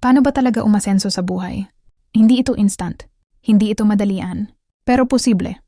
Paano ba talaga umasenso sa buhay? Hindi ito instant. Hindi ito madalian. Pero posible.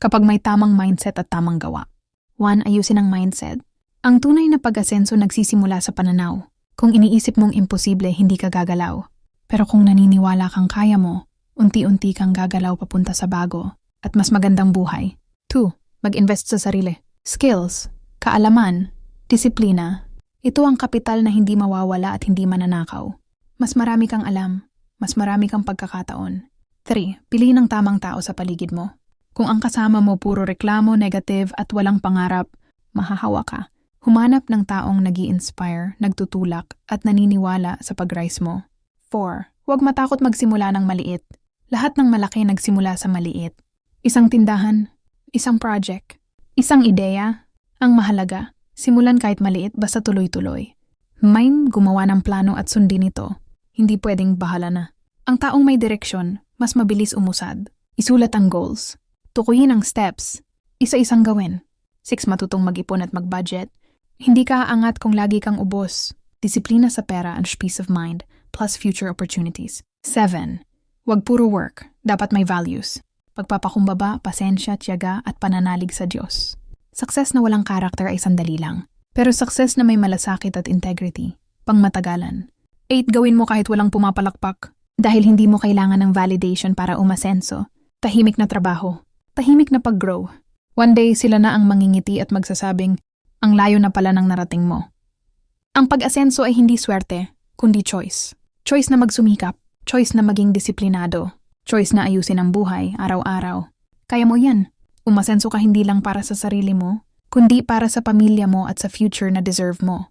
Kapag may tamang mindset at tamang gawa. 1. Ayusin ang mindset. Ang tunay na pag-asenso nagsisimula sa pananaw. Kung iniisip mong imposible, hindi ka gagalaw. Pero kung naniniwala kang kaya mo, unti-unti kang gagalaw papunta sa bago at mas magandang buhay. 2. Mag-invest sa sarili. Skills, kaalaman, disiplina. Ito ang kapital na hindi mawawala at hindi mananakaw. Mas marami kang alam, mas marami kang pagkakataon. 3. Piliin ang tamang tao sa paligid mo. Kung ang kasama mo puro reklamo, negative at walang pangarap, mahahawa ka. Humanap ng taong nag-i-inspire, nagtutulak at naniniwala sa pag-rise mo. 4. Huwag matakot magsimula ng maliit. Lahat ng malaki nagsimula sa maliit. Isang tindahan, isang project, isang ideya. Ang mahalaga, simulan kahit maliit basta tuloy-tuloy. May gumawa ng plano at sundin ito. Hindi pwedeng bahala na. Ang taong may direksyon, mas mabilis umusad. Isulat ang goals. Tukuyin ang steps. Isa-isang gawin. 6. Matutong mag-ipon at mag-budget. Hindi ka aangat kung lagi kang ubos. Disiplina sa pera and peace of mind, plus future opportunities. 7. Huwag puro work. Dapat may values. Pagpapakumbaba, pasensya, tiyaga at pananalig sa Diyos. Success na walang karakter ay sandali lang. Pero success na may malasakit at integrity, pangmatagalan. 8. Gawin mo kahit walang pumapalakpak. Dahil hindi mo kailangan ng validation para umasenso. Tahimik na trabaho. Tahimik na pag-grow. One day sila na ang mangingiti at magsasabing, ang layo na pala ng narating mo. Ang pag-asenso ay hindi swerte, kundi choice. Choice na magsumikap. Choice na maging disiplinado. Choice na ayusin ang buhay, araw-araw. Kaya mo yan. Umasenso ka hindi lang para sa sarili mo, kundi para sa pamilya mo at sa future na deserve mo.